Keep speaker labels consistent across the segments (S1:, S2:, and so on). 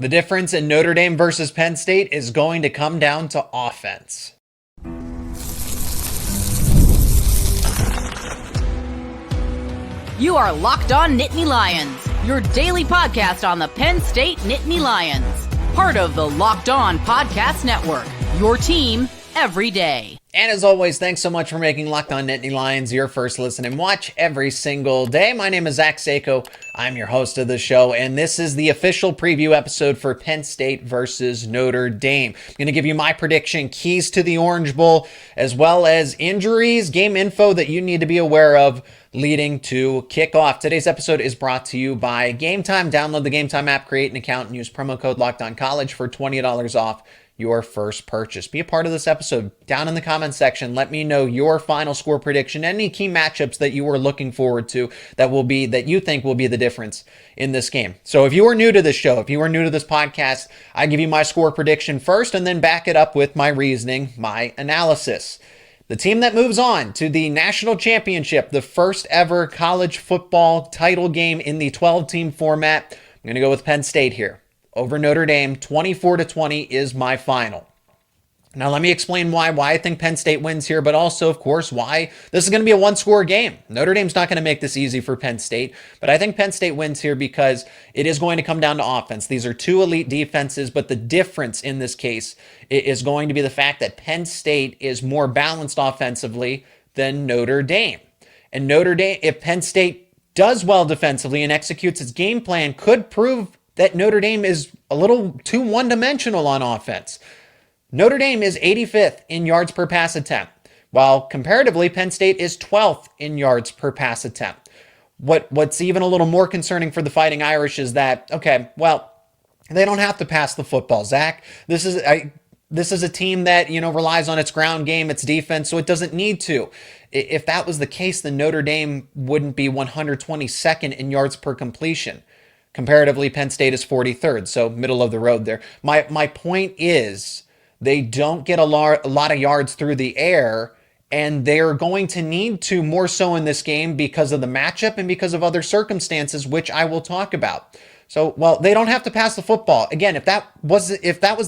S1: The difference in Notre Dame versus Penn State is going to come down to offense.
S2: You are Locked On Nittany Lions, your daily podcast on the Penn State Nittany Lions. Part of the Locked On Podcast Network, your team every day.
S1: And as always, thanks so much for making Locked On Nittany Lions your first listen and watch every single day. My name is Zach Seyko. I'm your host of the show, and this is the official preview episode for Penn State versus Notre Dame. I'm going to give you my prediction, keys to the Orange Bowl, as well as injuries, game info that you need to be aware of leading to kickoff. Today's episode is brought to you by Game Time. Download the Game Time app, create an account, and use promo code LOCKEDONCollege for $20 off your first purchase. Be a part of this episode. Down in the comments section, let me know your final score prediction, any key matchups that you are looking forward to that you think will be the difference in this game. So if you are new to this show, if you are new to this podcast, I give you my score prediction first and then back it up with my reasoning, my analysis. The team that moves on to the national championship, the first ever college football title game in the 12-team format, I'm going to go with Penn State here. Over Notre Dame, 24-20 is my final. Now let me explain why I think Penn State wins here, but also, of course, why this is going to be a one-score game. Notre Dame's not going to make this easy for Penn State, but I think Penn State wins here because it is going to come down to offense. These are two elite defenses, but the difference in this case is going to be the fact that Penn State is more balanced offensively than Notre Dame. And Notre Dame, if Penn State does well defensively and executes its game plan, could prove that Notre Dame is a little too one-dimensional on offense. Notre Dame is 85th in yards per pass attempt, while comparatively Penn State is 12th in yards per pass attempt. What's even a little more concerning for the Fighting Irish is that, okay, well, they don't have to pass the football, Zach. This is a team that, relies on its ground game, its defense, so it doesn't need to. If that was the case, then Notre Dame wouldn't be 122nd in yards per completion. Comparatively, Penn State is 43rd, so middle of the road there. My point is they don't get a lot of yards through the air, and they're going to need to more so in this game because of the matchup and because of other circumstances, which I will talk about. So, well, they don't have to pass the football. Again, if that was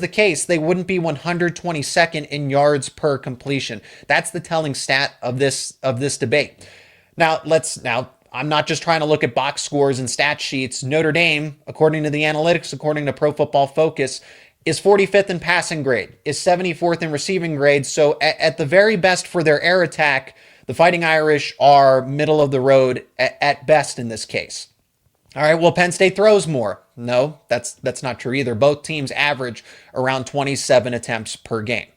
S1: the case, they wouldn't be 122nd in yards per completion. That's the telling stat of this debate. Now, I'm not just trying to look at box scores and stat sheets. Notre Dame, according to the analytics, according to Pro Football Focus, is 45th in passing grade, is 74th in receiving grade. So at the very best for their air attack, the Fighting Irish are middle of the road at best in this case. All right, well, Penn State throws more. No, that's not true either. Both teams average around 27 attempts per game.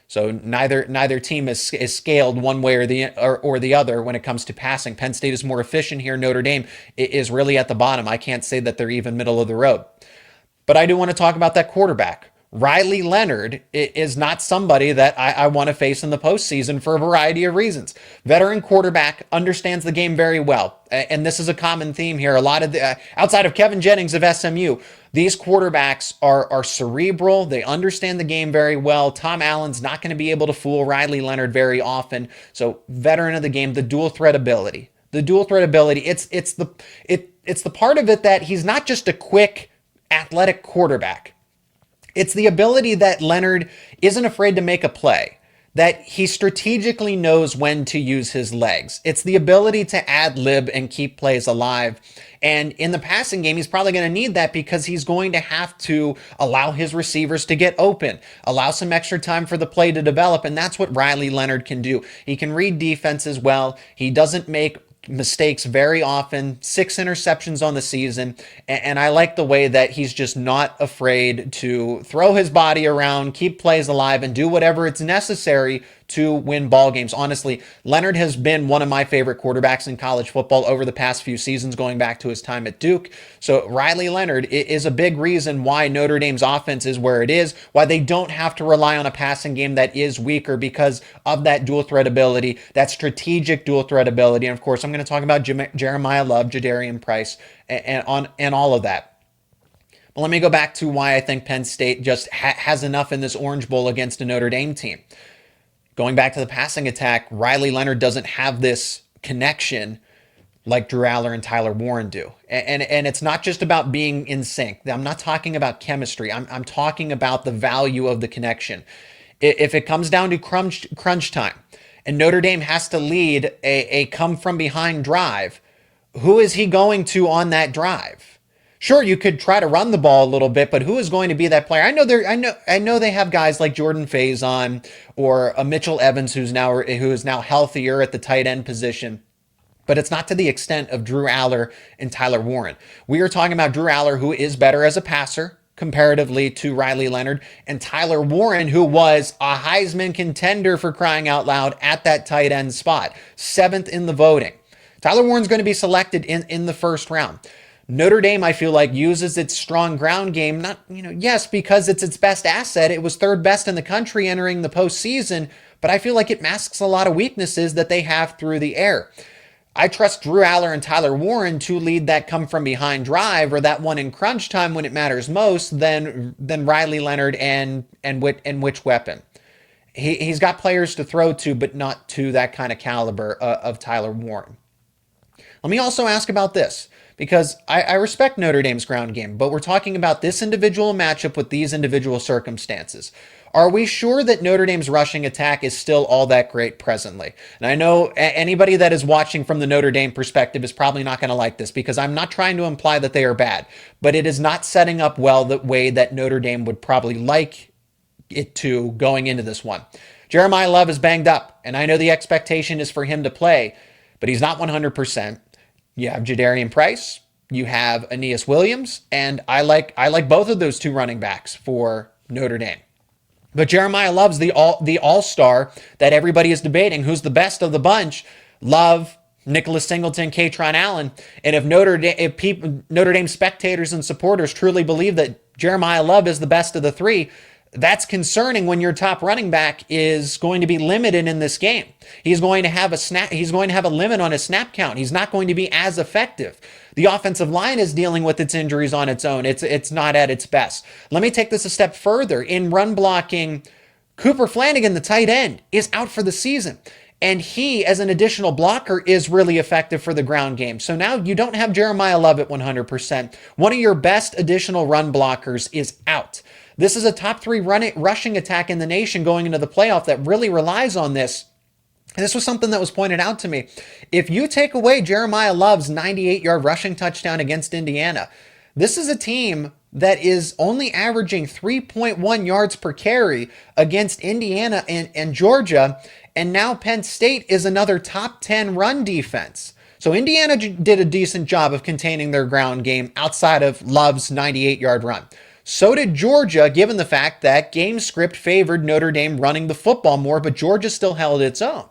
S1: So neither team is scaled one way or the other when it comes to passing. Penn State is more efficient here. Notre Dame is really at the bottom. I can't say that they're even middle of the road. But I do want to talk about that quarterback. Riley Leonard is not somebody that I want to face in the postseason for a variety of reasons. Veteran quarterback, understands the game very well. And this is a common theme here. A lot of outside of Kevin Jennings of SMU, these quarterbacks are cerebral. They understand the game very well. Tom Allen's not going to be able to fool Riley Leonard very often. So veteran of the game, the dual threat ability. It's the part of it that he's not just a quick athletic quarterback. It's the ability that Leonard isn't afraid to make a play, that he strategically knows when to use his legs. It's the ability to ad-lib and keep plays alive. And in the passing game, he's probably going to need that because he's going to have to allow his receivers to get open, allow some extra time for the play to develop. And that's what Riley Leonard can do. He can read defenses well. He doesn't make mistakes very often, 6 interceptions on the season, and I like the way that he's just not afraid to throw his body around, keep plays alive, and do whatever it's necessary to win ball games. Honestly, Leonard has been one of my favorite quarterbacks in college football over the past few seasons, going back to his time at Duke. So Riley Leonard is a big reason why Notre Dame's offense is where it is, why they don't have to rely on a passing game that is weaker because of that dual threat ability, that strategic dual threat ability. And of course, I'm going to talk about Jeremiah Love, Jadarian Price, and all of that. But let me go back to why I think Penn State just has enough in this Orange Bowl against a Notre Dame team. Going back to the passing attack, Riley Leonard doesn't have this connection like Drew Allar and Tyler Warren do. And it's not just about being in sync. I'm not talking about chemistry. I'm talking about the value of the connection. If it comes down to crunch time and Notre Dame has to lead a come from behind drive, who is he going to on that drive? Sure, you could try to run the ball a little bit, but who is going to be that player? I know they have guys like Jordan Faison or a Mitchell Evans who is now healthier at the tight end position. But it's not to the extent of Drew Allar and Tyler Warren. We are talking about Drew Allar, who is better as a passer comparatively to Riley Leonard, and Tyler Warren, who was a Heisman contender for crying out loud at that tight end spot, 7th in the voting. Tyler Warren's going to be selected in the first round. Notre Dame, I feel like, uses its strong ground game, yes, because it's its best asset. It was 3rd best in the country entering the postseason, but I feel like it masks a lot of weaknesses that they have through the air. I trust Drew Allar and Tyler Warren to lead that come from behind drive or that one in crunch time when it matters most than Riley Leonard and which weapon. He's got players to throw to, but not to that kind of caliber of Tyler Warren. Let me also ask about this, because I respect Notre Dame's ground game, but we're talking about this individual matchup with these individual circumstances. Are we sure that Notre Dame's rushing attack is still all that great presently? And I know anybody that is watching from the Notre Dame perspective is probably not going to like this, because I'm not trying to imply that they are bad, but it is not setting up well the way that Notre Dame would probably like it to going into this one. Jeremiah Love is banged up, and I know the expectation is for him to play, but he's not 100%. You have Jadarian Price, you have Aeneas Williams, and I like both of those two running backs for Notre Dame. But Jeremiah Love's the all-star that everybody is debating. Who's the best of the bunch? Love, Nicholas Singleton, Katron Allen. And if Notre Dame spectators and supporters truly believe that Jeremiah Love is the best of the three, that's concerning when your top running back is going to be limited in this game. He's going to have a limit on his snap count. He's not going to be as effective. The offensive line is dealing with its injuries on its own. It's not at its best. Let me take this a step further. In run blocking, Cooper Flanagan, the tight end, is out for the season. And he, as an additional blocker, is really effective for the ground game. So now you don't have Jeremiah Love at 100%. One of your best additional run blockers is out. This is a top 3 rushing attack in the nation going into the playoff that really relies on this. And this was something that was pointed out to me. If you take away Jeremiah Love's 98-yard rushing touchdown against Indiana, this is a team that is only averaging 3.1 yards per carry against Indiana and Georgia. And now Penn State is another top 10 run defense. So Indiana did a decent job of containing their ground game outside of Love's 98-yard run. So did Georgia, given the fact that game script favored Notre Dame running the football more, but Georgia still held its own.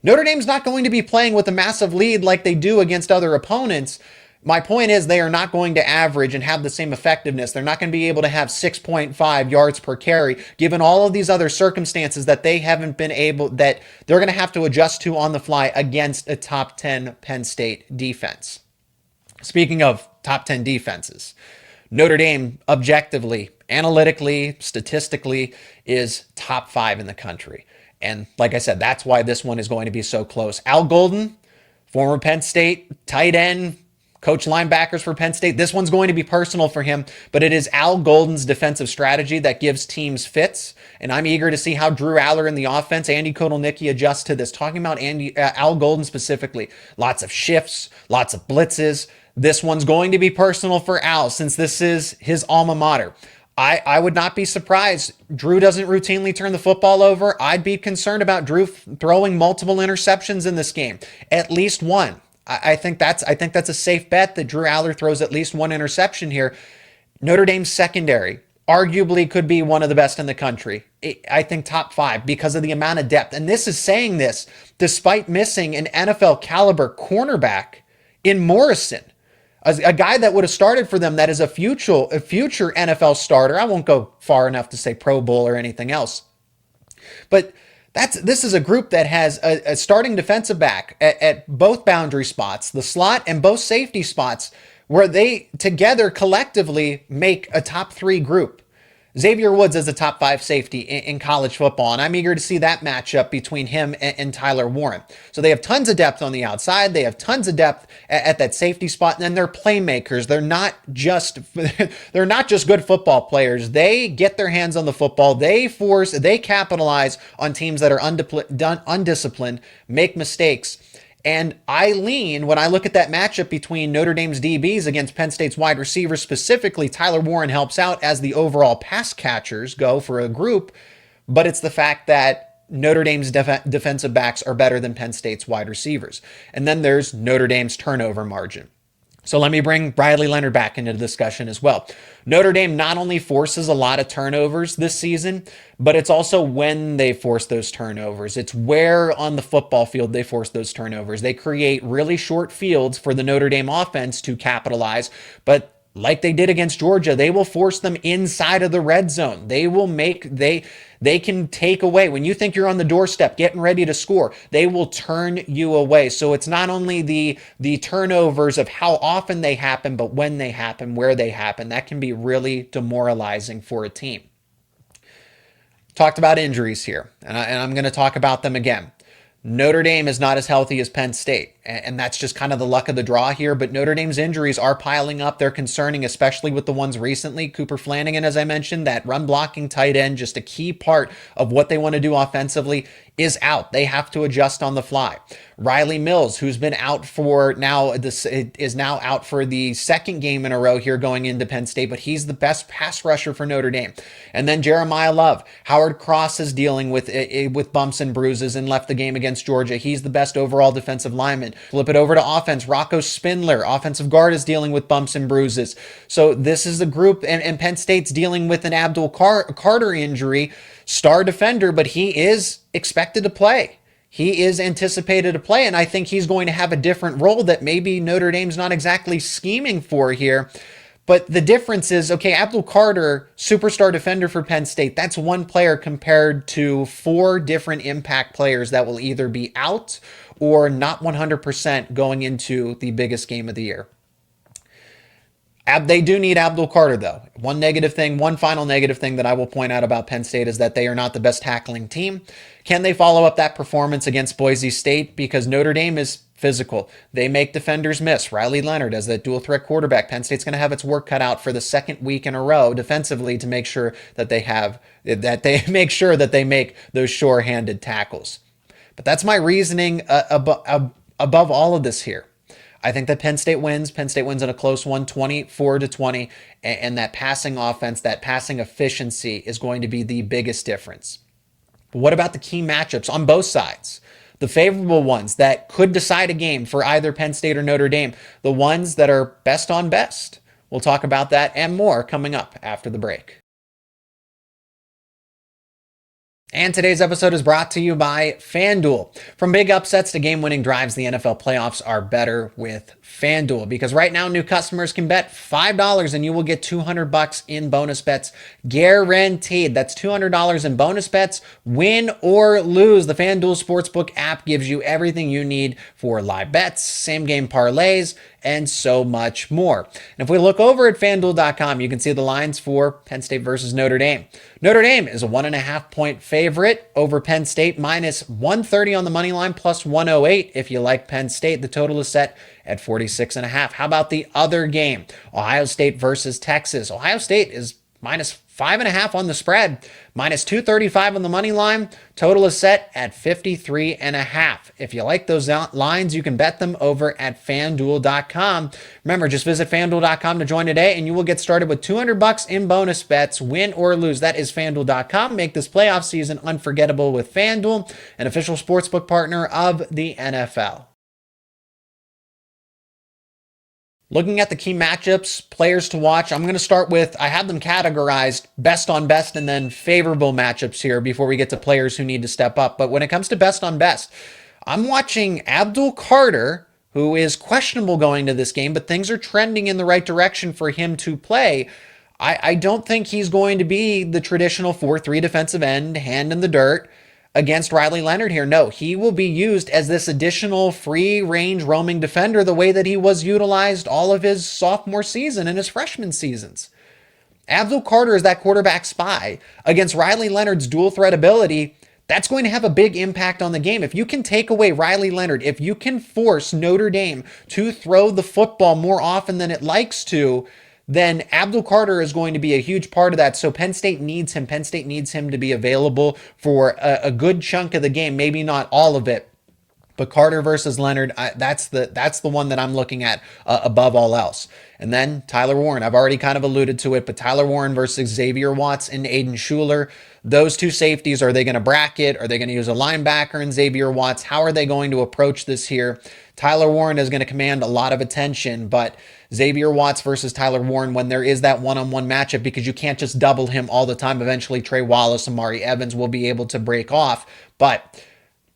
S1: Notre Dame's not going to be playing with a massive lead like they do against other opponents. My point is they are not going to average and have the same effectiveness. They're not going to be able to have 6.5 yards per carry, given all of these other circumstances that they haven't been able, that they're going to have to adjust to on the fly against a top 10 Penn State defense. Speaking of top 10 defenses, Notre Dame, objectively, analytically, statistically, is top 5 in the country. And like I said, that's why this one is going to be so close. Al Golden, former Penn State tight end, coach linebackers for Penn State. This one's going to be personal for him, but it is Al Golden's defensive strategy that gives teams fits. And I'm eager to see how Drew Allar in the offense, Andy Kotelnicki, adjusts to this. Talking about Al Golden specifically, lots of shifts, lots of blitzes. This one's going to be personal for Al since this is his alma mater. I would not be surprised. Drew doesn't routinely turn the football over. I'd be concerned about Drew throwing multiple interceptions in this game. At least one. I think that's a safe bet that Drew Allar throws at least one interception here. Notre Dame's secondary arguably could be one of the best in the country. I think top 5 because of the amount of depth. And this is saying this despite missing an NFL caliber cornerback in Morrison. A guy that would have started for them that is a future NFL starter. I won't go far enough to say Pro Bowl or anything else. But this is a group that has a starting defensive back at both boundary spots, the slot and both safety spots, where they together collectively make a top 3 group. Xavier Woods is a top 5 safety in college football, and I'm eager to see that matchup between him and Tyler Warren. So they have tons of depth on the outside. They have tons of depth at that safety spot, and then they're playmakers. They're not just good football players. They get their hands on the football. They capitalize on teams that are undisciplined, make mistakes. And when I look at that matchup between Notre Dame's DBs against Penn State's wide receivers, specifically, Tyler Warren helps out as the overall pass catchers go for a group, but it's the fact that Notre Dame's defensive backs are better than Penn State's wide receivers. And then there's Notre Dame's turnover margin. So let me bring Riley Leonard back into the discussion as well. Notre Dame not only forces a lot of turnovers this season, but it's also when they force those turnovers. It's where on the football field they force those turnovers. They create really short fields for the Notre Dame offense to capitalize, but like they did against Georgia, they will force them inside of the red zone. They can take away. When you think you're on the doorstep getting ready to score, they will turn you away. So it's not only the turnovers of how often they happen, but when they happen, where they happen. That can be really demoralizing for a team. Talked about injuries here, and I'm going to talk about them again. Notre Dame is not as healthy as Penn State, and that's just kind of the luck of the draw here, but Notre Dame's injuries are piling up. They're concerning, especially with the ones recently. Cooper Flanagan, as I mentioned, that run blocking tight end, just a key part of what they want to do offensively, is out. They have to adjust on the fly. Riley Mills, who's been out is now out for the second game in a row here going into Penn State, but he's the best pass rusher for Notre Dame. And then Jeremiah Love. Howard Cross is dealing with bumps and bruises and left the game against Georgia. He's the best overall defensive lineman. Flip it over to offense. Rocco Spindler, offensive guard, is dealing with bumps and bruises. So this is the group, and Penn State's dealing with an Abdul Carter injury, star defender, but he is expected to play. He is anticipated to play, and I think he's going to have a different role that maybe Notre Dame's not exactly scheming for here. But the difference is, okay, Abdul Carter, superstar defender for Penn State, that's one player compared to 4 different impact players that will either be out or not 100% going into the biggest game of the year. They do need Abdul Carter, though. One final negative thing that I will point out about Penn State is that they are not the best tackling team. Can they follow up that performance against Boise State? Because Notre Dame is physical. They make defenders miss. Riley Leonard as that dual threat quarterback. Penn State's going to have its work cut out for the second week in a row defensively to make sure that they make those sure-handed tackles. But that's my reasoning above all of this here. I think that Penn State wins. Penn State wins in a close one, 24-20, and that passing offense, that passing efficiency is going to be the biggest difference. But what about the key matchups on both sides? The favorable ones that could decide a game for either Penn State or Notre Dame, the ones that are best on best. We'll talk about that and more coming up after the break. And today's episode is brought to you by FanDuel. From big upsets to game-winning drives, the NFL playoffs are better with FanDuel, because right now new customers can bet $5 and you will get $200 in bonus bets guaranteed. That's $200 in bonus bets, win or lose. The FanDuel Sportsbook app gives you everything you need for live bets, same-game parlays, and so much more. And if we look over at FanDuel.com, you can see the lines for Penn State versus Notre Dame. Notre Dame is a 1.5-point favorite over Penn State, minus 130 on the money line, plus 108 if you like Penn State. The total is set at 46.5. How about the other game? Ohio State versus Texas. Ohio State is minus 5.5 on the spread, minus 235 on the money line. Total is set at 53.5. If you like those lines, you can bet them over at FanDuel.com. Remember, just visit FanDuel.com to join today, and you will get started with $200 in bonus bets, win or lose. That is FanDuel.com. Make this playoff season unforgettable with FanDuel, an official sportsbook partner of the NFL. Looking at the key matchups, players to watch, I'm going to start with, I have them categorized best on best and then favorable matchups here before we get to players who need to step up. But when it comes to best on best, I'm watching Abdul Carter, who is questionable going to this game, but things are trending in the right direction for him to play. I don't think he's going to be the traditional 4-3 defensive end, hand in the dirt, against Riley Leonard here. No, he will be used as this additional free-range roaming defender the way that he was utilized all of his sophomore season and his freshman seasons. Abdul Carter is that quarterback spy against Riley Leonard's dual threat ability. That's going to have a big impact on the game. If you can take away Riley Leonard, if you can force Notre Dame to throw the football more often than it likes to, then Abdul Carter is going to be a huge part of that. So Penn State needs him. Penn State needs him to be available for a good chunk of the game, maybe not all of it. But Carter versus Leonard, that's the one that I'm looking at above all else. And then Tyler Warren, I've already kind of alluded to it, but Tyler Warren versus Xavier Watts and Aiden Schuler, those two safeties, are they going to bracket? Are they going to use a linebacker in Xavier Watts? How are they going to approach this here? Tyler Warren is going to command a lot of attention, but Xavier Watts versus Tyler Warren, when there is that one-on-one matchup, because you can't just double him all the time. Eventually, Trey Wallace, Amari Evans will be able to break off, but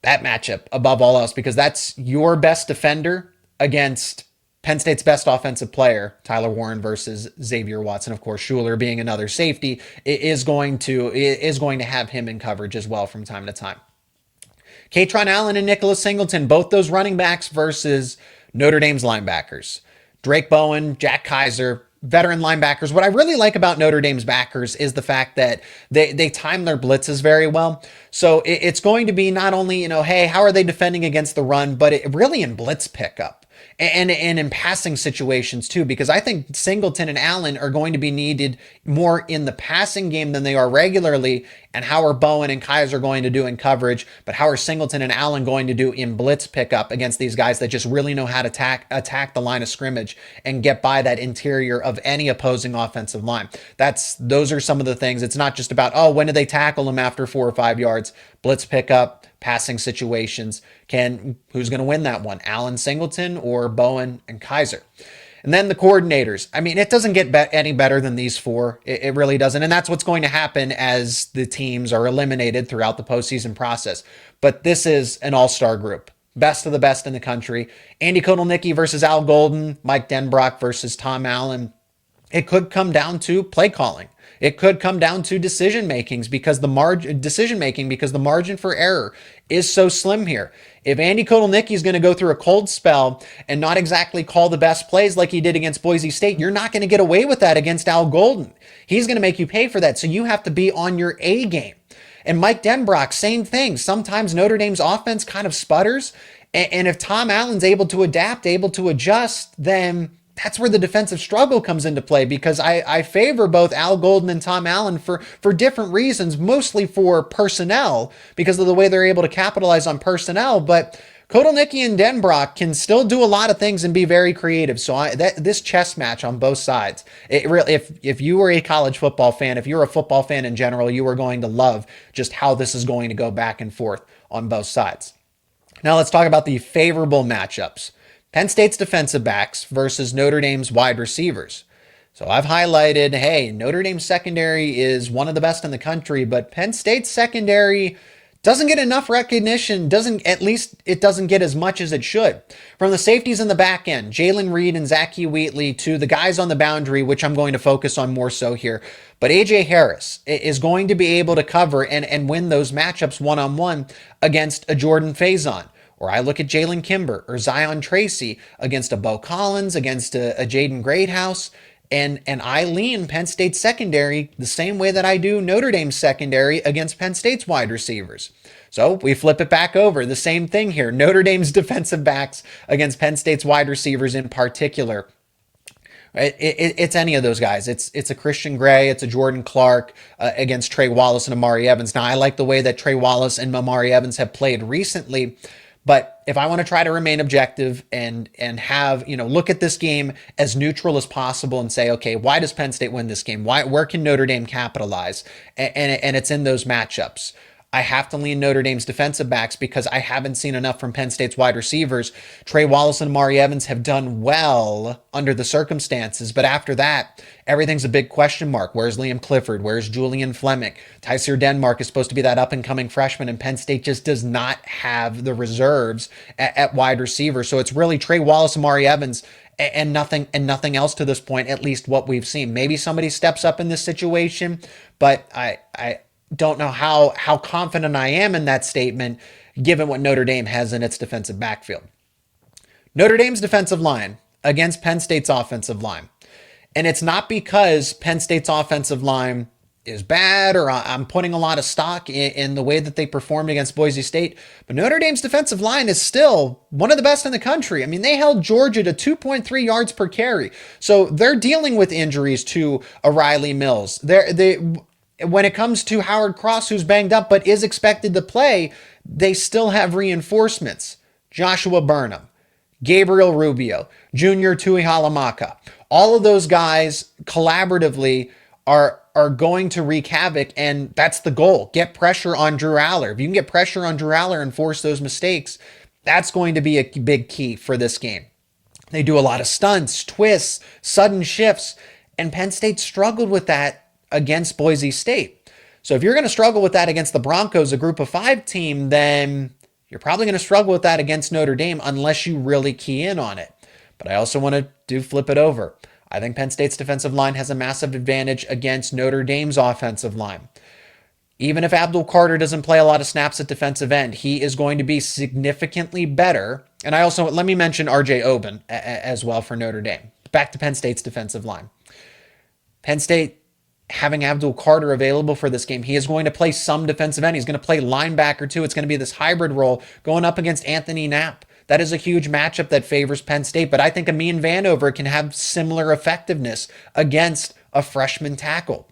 S1: that matchup above all else, because that's your best defender against Penn State's best offensive player, Tyler Warren versus Xavier Watts. And of course, Schuler being another safety is going to have him in coverage as well from time to time. Katron Allen and Nicholas Singleton, both those running backs versus Notre Dame's linebackers. Drake Bowen, Jack Kaiser, veteran linebackers. What I really like about Notre Dame's backers is the fact that they time their blitzes very well. So it's going to be not only, hey, how are they defending against the run, but it really in blitz pickup. And in passing situations too, because I think Singleton and Allen are going to be needed more in the passing game than they are regularly. And how are Bowen and Kaiser going to do in coverage, but how are Singleton and Allen going to do in blitz pickup against these guys that just really know how to attack the line of scrimmage and get by that interior of any opposing offensive line? Those are some of the things. It's not just about, when did they tackle them after 4 or 5 yards? Blitz pickup, passing situations. Who's going to win that one? Allen, Singleton, or Bowen and Kaiser? And then the coordinators. I mean, it doesn't get any better than these four. It really doesn't. And that's what's going to happen as the teams are eliminated throughout the postseason process. But this is an all-star group. Best of the best in the country. Andy Kotelnicki versus Al Golden. Mike Denbrock versus Tom Allen. It could come down to play calling. It could come down to decision making because the margin for error is so slim here. If Andy Kotelnicki is going to go through a cold spell and not exactly call the best plays like he did against Boise State, you're not going to get away with that against Al Golden. He's going to make you pay for that. So you have to be on your A game. And Mike Denbrock, same thing. Sometimes Notre Dame's offense kind of sputters. And if Tom Allen's able to adapt, able to adjust, then that's where the defensive struggle comes into play, because I favor both Al Golden and Tom Allen for different reasons, mostly for personnel, because of the way they're able to capitalize on personnel. But Kotelnicki and Denbrock can still do a lot of things and be very creative. So this chess match on both sides, if you were a college football fan, if you're a football fan in general, you are going to love just how this is going to go back and forth on both sides. Now let's talk about the favorable matchups. Penn State's defensive backs versus Notre Dame's wide receivers. So I've highlighted, hey, Notre Dame's secondary is one of the best in the country, but Penn State's secondary doesn't get enough recognition, doesn't get as much as it should. From the safeties in the back end, Jalen Reed and Zachy Wheatley, to the guys on the boundary, which I'm going to focus on more so here. But A.J. Harris is going to be able to cover and win those matchups one-on-one against a Jordan Faison. Or I look at Jalen Kimber or Zion Tracy against a Bo Collins, against a Jaden Greathouse, and I lean Penn State's secondary the same way that I do Notre Dame's secondary against Penn State's wide receivers. So we flip it back over. The same thing here. Notre Dame's defensive backs against Penn State's wide receivers in particular. It's any of those guys. It's a Christian Gray, it's a Jordan Clark against Trey Wallace and Amari Evans. Now, I like the way that Trey Wallace and Amari Evans have played recently. But if I want to try to remain objective and have, look at this game as neutral as possible and say, okay, why does Penn State win this game? Where can Notre Dame capitalize? And it's in those matchups. I have to lean Notre Dame's defensive backs because I haven't seen enough from Penn State's wide receivers. Trey Wallace and Amari Evans have done well under the circumstances, but after that, everything's a big question mark. Where's Liam Clifford? Where's Julian Fleming? Tyser Denmark is supposed to be that up-and-coming freshman, and Penn State just does not have the reserves at wide receiver. So it's really Trey Wallace, Amari Evans, and nothing else to this point, at least what we've seen. Maybe somebody steps up in this situation, but I don't know how confident I am in that statement, given what Notre Dame has in its defensive backfield. Notre Dame's defensive line against Penn State's offensive line. And it's not because Penn State's offensive line is bad or I'm putting a lot of stock in the way that they performed against Boise State, but Notre Dame's defensive line is still one of the best in the country. I mean, they held Georgia to 2.3 yards per carry. So they're dealing with injuries to O'Reilly Mills. When it comes to Howard Cross, who's banged up but is expected to play, they still have reinforcements. Joshua Burnham, Gabriel Rubio, Junior Tui Halamaka. All of those guys collaboratively are going to wreak havoc, and that's the goal. Get pressure on Drew Allar. If you can get pressure on Drew Allar and force those mistakes, that's going to be a big key for this game. They do a lot of stunts, twists, sudden shifts, and Penn State struggled with that against Boise State. So if you're going to struggle with that against the Broncos, a group of 5 team, then you're probably going to struggle with that against Notre Dame unless you really key in on it. But I also want to flip it over. I think Penn State's defensive line has a massive advantage against Notre Dame's offensive line. Even if Abdul Carter doesn't play a lot of snaps at defensive end, he is going to be significantly better. And I also, let me mention RJ Oben as well for Notre Dame. Back to Penn State's defensive line. Penn State having Abdul Carter available for this game, he is going to play some defensive end. He's going to play linebacker too. It's going to be this hybrid role going up against Anthony Knapp. That is a huge matchup that favors Penn State, but I think Amin Vanover can have similar effectiveness against a freshman tackle.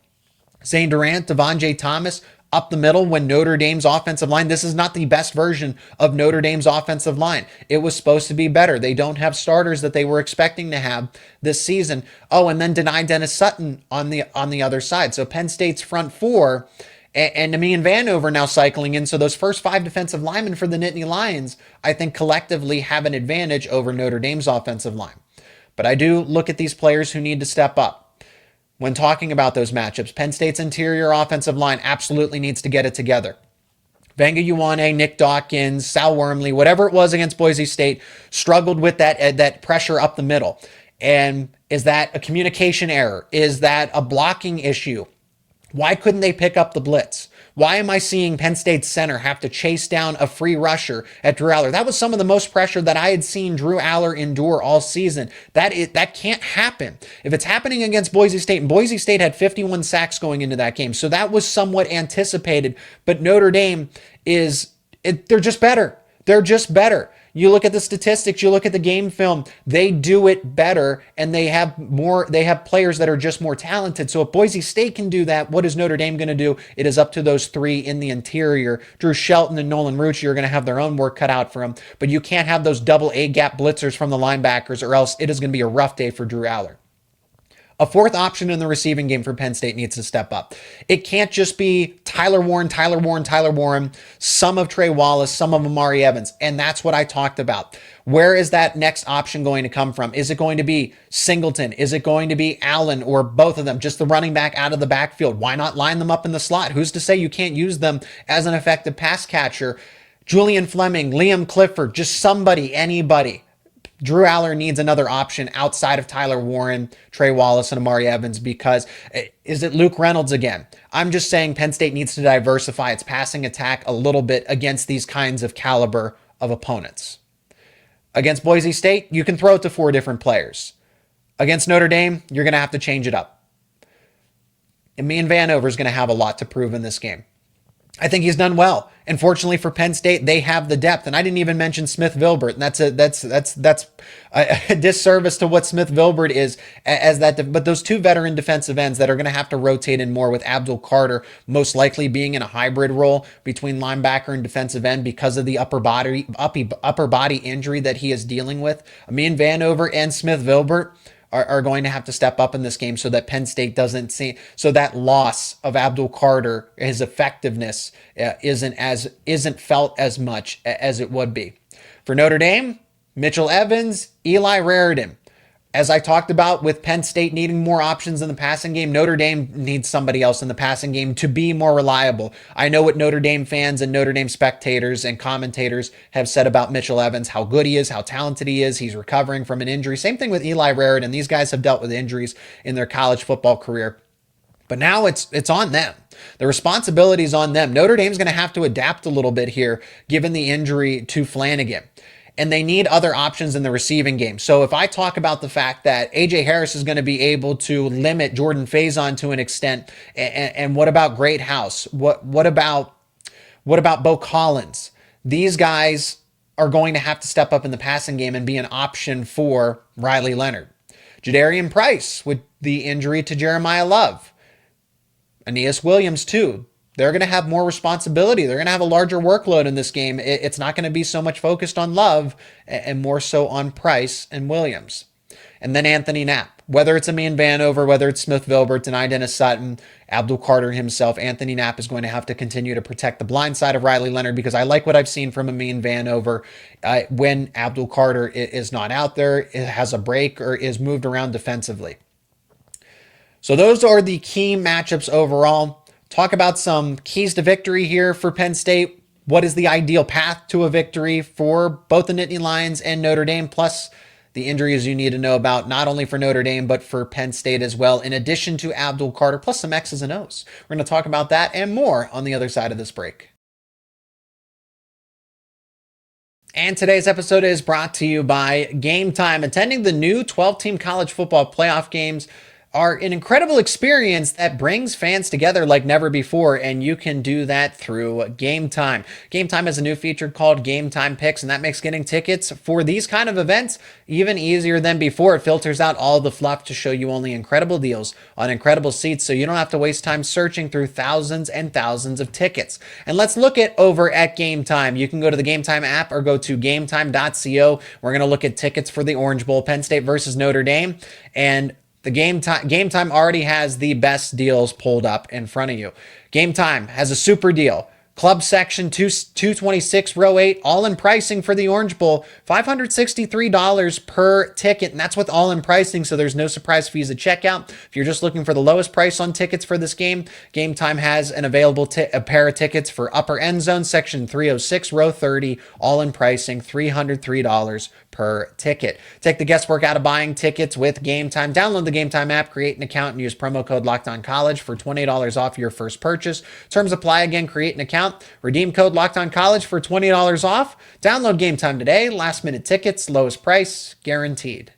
S1: Zane Durant, Devon J. Thomas up the middle when Notre Dame's offensive line, this is not the best version of Notre Dame's offensive line. It was supposed to be better. They don't have starters that they were expecting to have this season. Oh, and then deny Dennis Sutton on the other side. So Penn State's front 4 and Amin Vanover now cycling in. So those first 5 defensive linemen for the Nittany Lions, I think collectively have an advantage over Notre Dame's offensive line. But I do look at these players who need to step up. When talking about those matchups, Penn State's interior offensive line absolutely needs to get it together. Venga Ioane, Nick Dawkins, Sal Wormley, whatever it was against Boise State, struggled with that pressure up the middle. And is that a communication error? Is that a blocking issue? Why couldn't they pick up the blitz? Why am I seeing Penn State's center have to chase down a free rusher at Drew Allar? That was some of the most pressure that I had seen Drew Allar endure all season. That can't happen. If it's happening against Boise State, and Boise State had 51 sacks going into that game, so that was somewhat anticipated, but Notre Dame they're just better. They're just better. You look at the statistics, you look at the game film, they do it better, and they have players that are just more talented. So if Boise State can do that, what is Notre Dame going to do? It is up to those 3 in the interior. Drew Shelton and Nolan Rucci are going to have their own work cut out for them, but you can't have those double A-gap blitzers from the linebackers, or else it is going to be a rough day for Drew Allar. A 4th option in the receiving game for Penn State needs to step up. It can't just be Tyler Warren, some of Trey Wallace, some of Amari Evans, and that's what I talked about. Where is that next option going to come from? Is it going to be Singleton? Is it going to be Allen, or both of them? Just the running back out of the backfield. Why not line them up in the slot? Who's to say you can't use them as an effective pass catcher? Julian Fleming, Liam Clifford, just somebody, anybody. Drew Allar needs another option outside of Tyler Warren, Trey Wallace, and Amari Evans, because is it Luke Reynolds again? I'm just saying Penn State needs to diversify its passing attack a little bit against these kinds of caliber of opponents. Against Boise State, you can throw it to 4 different players. Against Notre Dame, you're going to have to change it up. And Amin Vanover is going to have a lot to prove in this game. I think he's done well. And fortunately for Penn State, they have the depth. And I didn't even mention Smith Vilbert. And that's a disservice to what Smith Vilbert is as that. But those 2 veteran defensive ends that are going to have to rotate in more, with Abdul Carter most likely being in a hybrid role between linebacker and defensive end because of the upper body injury that he is dealing with. Amin Vanover and Smith Vilbert are going to have to step up in this game so that Penn State doesn't see, so that loss of Abdul Carter, his effectiveness isn't felt as much as it would be. For Notre Dame, Mitchell Evans, Eli Raridan. As I talked about with Penn State needing more options in the passing game, Notre Dame needs somebody else in the passing game to be more reliable. I know what Notre Dame fans and Notre Dame spectators and commentators have said about Mitchell Evans, how good he is, how talented he is. He's recovering from an injury. Same thing with Eli Raridan. These guys have dealt with injuries in their college football career. But now it's on them. The responsibility is on them. Notre Dame's going to have to adapt a little bit here, given the injury to Flanagan. and they need other options in the receiving game. So if I talk about the fact that A.J. Harris is going to be able to limit Jordan Faison to an extent, and what about Great House? What about Bo Collins? These guys are going to have to step up in the passing game and be an option for Riley Leonard. Jadarian Price with the injury to Jeremiah Love. Aeneas Williams too. They're going to have more responsibility. They're going to have a larger workload in this game. It's not going to be so much focused on Love and more so on Price and Williams. And then Anthony Knapp. Whether it's Amin Vanover, whether it's Smith Vilbert, and Dennis Sutton, Abdul Carter himself, Anthony Knapp is going to have to continue to protect the blind side of Riley Leonard, because I like what I've seen from Amin Vanover when Abdul Carter is not out there, has a break, or is moved around defensively. So those are the key matchups overall. Talk about some keys to victory here for Penn State. What is the ideal path to a victory for both the Nittany Lions and Notre Dame, plus the injuries you need to know about, not only for Notre Dame, but for Penn State as well, in addition to Abdul Carter, plus some X's and O's. We're going to talk about that and more on the other side of this break. And today's episode is brought to you by Game Time. Attending the new 12-team college football playoff games are an incredible experience that brings fans together like never before, and you can do that through Game Time. Game Time has a new feature called Game Time Picks, and that makes getting tickets for these kind of events even easier than before. It filters out all the fluff to show you only incredible deals on incredible seats, so you don't have to waste time searching through thousands and thousands of tickets. And let's look at over at Game Time. You can go to the Game Time app or go to gametime.co. We're going to look at tickets for the Orange Bowl, Penn State versus Notre Dame, and the Game Time already has the best deals pulled up in front of you. Game Time has a super deal. Club section 226 row 8, all-in pricing for the Orange Bowl, $563 per ticket, and that's with all-in pricing, so there's no surprise fees at checkout. If you're just looking for the lowest price on tickets for this game, Game Time has an available a pair of tickets for upper end zone section 306 row 30, all-in pricing, $303 per ticket. Take the guesswork out of buying tickets with Game Time. Download the Game Time app, create an account, and use promo code LOCKEDONCollege for $20 off your first purchase. Terms apply. Again, create an account, redeem code LOCKEDONCollege for $20 off. Download Game Time today. Last minute tickets, lowest price, guaranteed.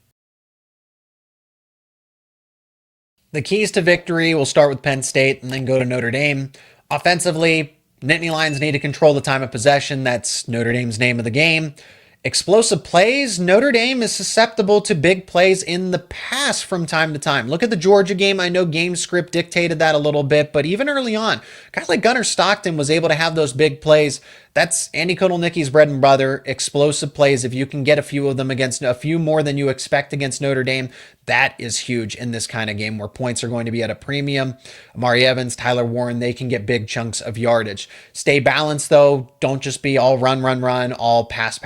S1: The keys to victory, we'll start with Penn State and then go to Notre Dame. Offensively, Nittany Lions need to control the time of possession. That's Notre Dame's name of the game. Explosive plays, Notre Dame is susceptible to big plays in the pass from time to time. Look at the Georgia game. I know game script dictated that a little bit, but even early on, guys like Gunnar Stockton was able to have those big plays. That's Andy Kotelnicki's bread and butter, explosive plays. If you can get a few of them against a few more than you expect against Notre Dame, that is huge in this kind of game where points are going to be at a premium. Amari Evans, Tyler Warren, they can get big chunks of yardage. Stay balanced though. Don't just be all run, all pass.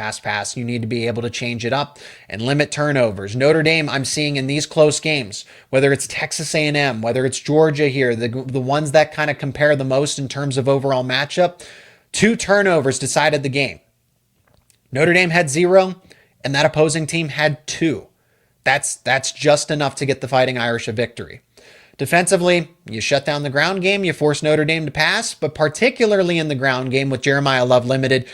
S1: You need to be able to change it up and limit turnovers. Notre Dame, I'm seeing in these close games, whether it's Texas A&M, whether it's Georgia here, the ones that kind of compare the most in terms of overall matchup, 2 turnovers decided the game. Notre Dame had 0, and that opposing team had 2. That's just enough to get the Fighting Irish a victory. Defensively, you shut down the ground game, you force Notre Dame to pass, but particularly in the ground game with Jeremiah Love limited,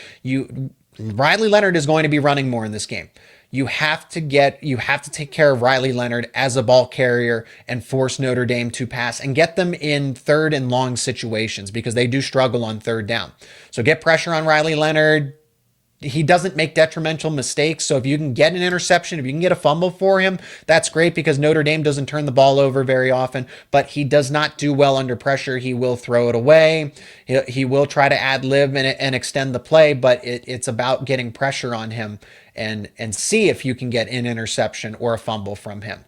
S1: Riley Leonard is going to be running more in this game. You have to take care of Riley Leonard as a ball carrier and force Notre Dame to pass and get them in third and long situations because they do struggle on third down. So get pressure on Riley Leonard. He doesn't make detrimental mistakes. So if you can get an interception, if you can get a fumble for him, that's great because Notre Dame doesn't turn the ball over very often, but he does not do well under pressure. He will throw it away. He will try to ad lib and extend the play, but it's about getting pressure on him and see if you can get an interception or a fumble from him.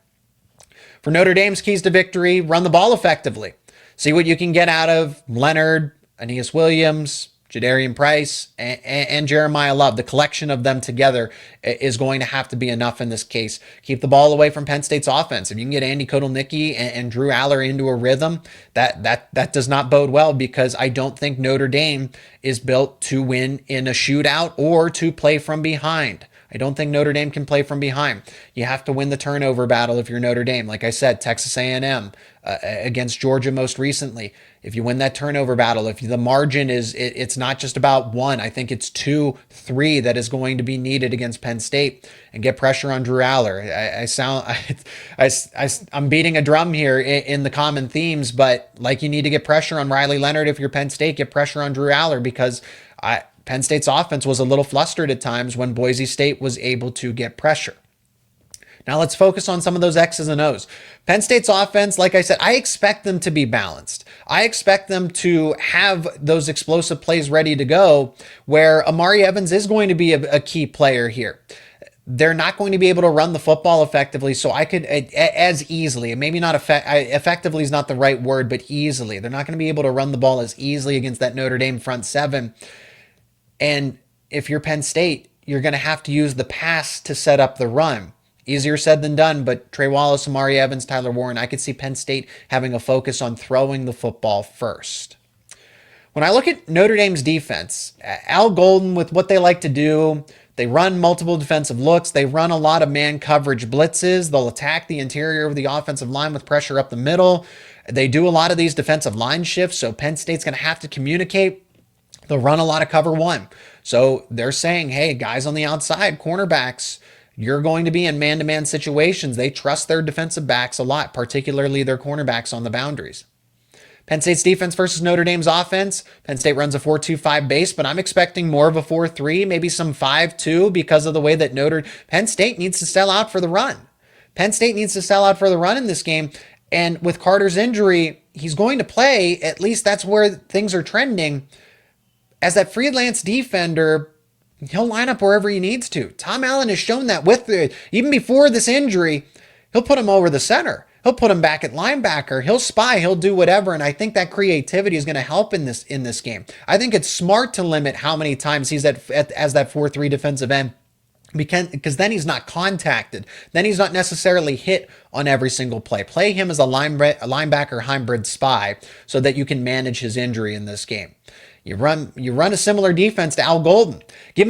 S1: For Notre Dame's keys to victory, run the ball effectively. See what you can get out of Leonard, Aeneas Williams, Jadarian Price, and Jeremiah Love. The collection of them together is going to have to be enough in this case. Keep the ball away from Penn State's offense. If you can get Andy Kotelnicki and Drew Allar into a rhythm, that does not bode well because I don't think Notre Dame is built to win in a shootout or to play from behind. I don't think Notre Dame can play from behind. You have to win the turnover battle if you're Notre Dame. Like I said, Texas A&M against Georgia most recently. If you win that turnover battle, if the margin is, it's not just about one. I think it's 2, 3 that is going to be needed against Penn State, and get pressure on Drew Allar. I'm beating a drum here in the common themes, but like you need to get pressure on Riley Leonard if you're Penn State. Get pressure on Drew Allar because Penn State's offense was a little flustered at times when Boise State was able to get pressure. Now let's focus on some of those X's and O's. Penn State's offense, like I said, I expect them to be balanced. I expect them to have those explosive plays ready to go where Amari Evans is going to be a key player here. They're not going to be able to run the football effectively, so I could, as easily, maybe not effectively is not the right word, but easily. They're not going to be able to run the ball as easily against that Notre Dame front seven. And if you're Penn State, you're going to have to use the pass to set up the run. Easier said than done, but Trey Wallace, Amari Evans, Tyler Warren, I could see Penn State having a focus on throwing the football first. When I look at Notre Dame's defense, Al Golden, with what they like to do, they run multiple defensive looks. They run a lot of man coverage blitzes. They'll attack the interior of the offensive line with pressure up the middle. They do a lot of these defensive line shifts, so Penn State's going to have to communicate. They'll run a lot of cover one. So they're saying, hey, guys on the outside, cornerbacks, you're going to be in man-to-man situations. They trust their defensive backs a lot, particularly their cornerbacks on the boundaries. Penn State's defense versus Notre Dame's offense. Penn State runs a 4-2-5 base, but I'm expecting more of a 4-3, maybe some 5-2 because of the way that Penn State needs to sell out for the run. Penn State needs to sell out for the run in this game. And with Carter's injury, he's going to play. At least that's where things are trending. As that freelance defender, he'll line up wherever he needs to. Tom Allen has shown that even before this injury, he'll put him over the center. He'll put him back at linebacker. He'll spy. He'll do whatever. And I think that creativity is going to help in this game. I think it's smart to limit how many times he's as that 4-3 defensive end, because then he's not contacted. Then he's not necessarily hit on every single play. Play him as a linebacker hybrid spy so that you can manage his injury in this game. You run a similar defense to Al Golden. Give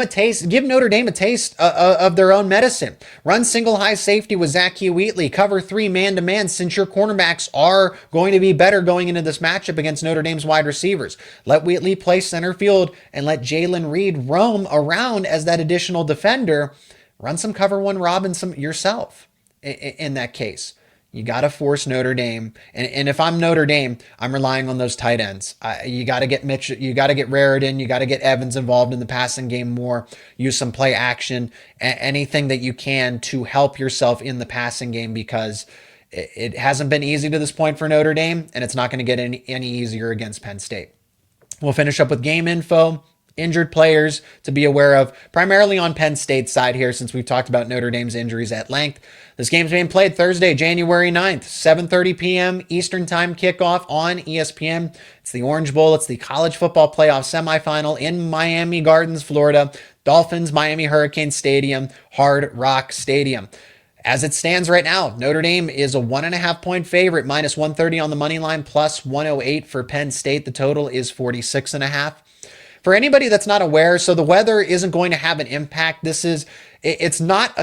S1: Notre Dame a taste of their own medicine. Run single high safety with Zach Seyko. Cover 3 man-to-man since your cornerbacks are going to be better going into this matchup against Notre Dame's wide receivers. Let Wheatley play center field and let Jalen Reed roam around as that additional defender. Run some cover one Robinson yourself in that case. You got to force Notre Dame. And if I'm Notre Dame, I'm relying on those tight ends. You got to get Mitchell, you got to get Raritan, you got to get Evans involved in the passing game more, use some play action, anything that you can to help yourself in the passing game, because it hasn't been easy to this point for Notre Dame, and it's not going to get any easier against Penn State. We'll finish up with game info. Injured players to be aware of, primarily on Penn State's side here, since we've talked about Notre Dame's injuries at length. This game's being played Thursday, January 9th, 7:30 p.m. Eastern Time kickoff on ESPN. It's the Orange Bowl. It's the college football playoff semifinal in Miami Gardens, Florida. Dolphins, Miami Hurricane Stadium, Hard Rock Stadium. As it stands right now, Notre Dame is a 1.5-point favorite, minus 130 on the money line, plus 108 for Penn State. The total is 46.5. For anybody that's not aware, so the weather isn't going to have an impact. It's not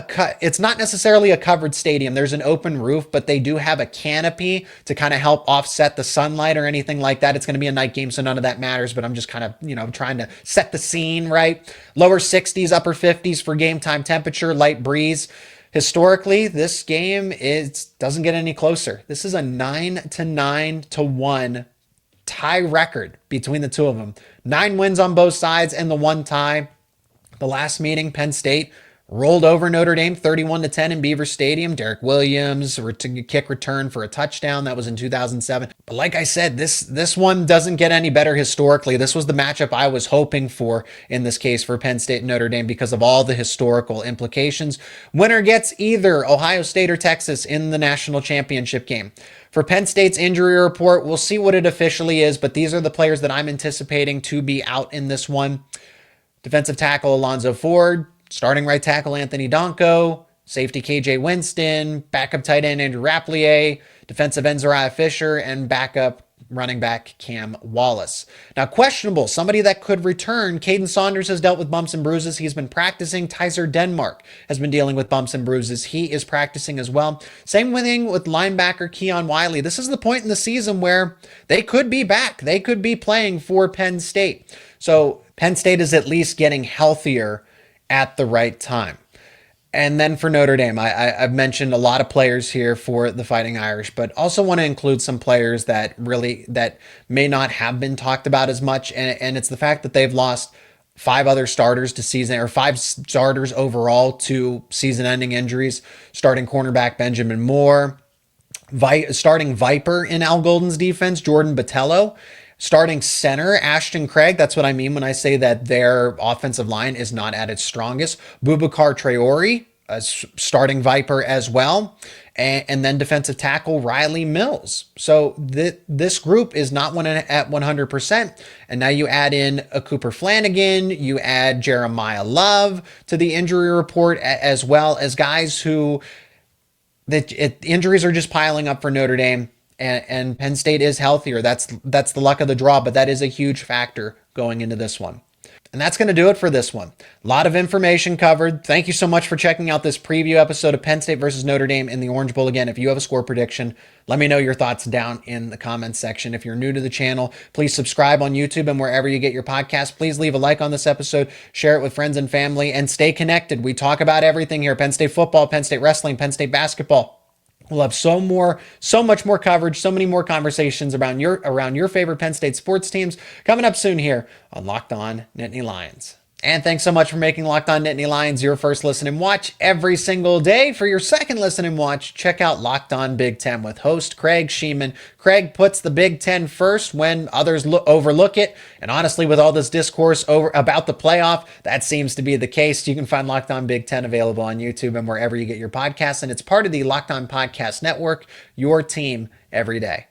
S1: necessarily a covered stadium. There's an open roof, but they do have a canopy to kind of help offset the sunlight or anything like that. It's going to be a night game, so none of that matters, but I'm just kind of, trying to set the scene, right? Lower 60s, upper 50s for game time temperature, light breeze. Historically, this game doesn't get any closer. This is a 9-1 tie record between the two of them. 9 wins on both sides and the 1 tie. The last meeting, Penn State rolled over Notre Dame 31-10 in Beaver Stadium. Derek Williams kick return for a touchdown. That was in 2007. But like I said, this one doesn't get any better historically. This was the matchup I was hoping for in this case for Penn State and Notre Dame because of all the historical implications. Winner gets either Ohio State or Texas in the national championship game. For Penn State's injury report, we'll see what it officially is, but these are the players that I'm anticipating to be out in this one. Defensive tackle Alonzo Ford, starting right tackle Anthony Donko, safety KJ Winston, backup tight end Andrew Rapplier, defensive end Zariah Fisher, and backup running back Cam Wallace. Now, questionable, somebody that could return. Caden Saunders has dealt with bumps and bruises. He's been practicing. Tyser Denmark has been dealing with bumps and bruises. He is practicing as well. Same thing with linebacker Keon Wiley. This is the point in the season where they could be back. They could be playing for Penn State. So Penn State is at least getting healthier at the right time. And then for Notre Dame, I've mentioned a lot of players here for the Fighting Irish, but also want to include some players that may not have been talked about as much. And it's the fact that they've lost five starters overall to season-ending injuries. Starting cornerback Benjamin Moore, starting Viper in Al Golden's defense, Jordan Botello. Starting center, Ashton Craig. That's what I mean when I say that their offensive line is not at its strongest. Boubacar Traore, starting Viper as well. And then defensive tackle Riley Mills. So this group is not at 100%. And now you add in a Cooper Flanagan, you add Jeremiah Love to the injury report, as well as guys who injuries are just piling up for Notre Dame. And Penn State is healthier. That's the luck of the draw, but that is a huge factor going into this one. And that's going to do it for this one. A lot of information covered. Thank you so much for checking out this preview episode of Penn State versus Notre Dame in the Orange Bowl. Again, if you have a score prediction, let me know your thoughts down in the comments section. If you're new to the channel, please subscribe on YouTube and wherever you get your podcast. Please leave a like on this episode, share it with friends and family, and stay connected. We talk about everything here: Penn State football, Penn State wrestling, Penn State basketball. We'll have so much more coverage, so many more conversations around your favorite Penn State sports teams coming up soon here on Locked On Nittany Lions. And thanks so much for making Locked On Nittany Lions your first listen and watch every single day. For your second listen and watch, check out Locked On Big Ten with host Craig Sheeman. Craig puts the Big Ten first when others overlook it. And honestly, with all this discourse about the playoff, that seems to be the case. You can find Locked On Big Ten available on YouTube and wherever you get your podcasts. And it's part of the Locked On Podcast Network, your team every day.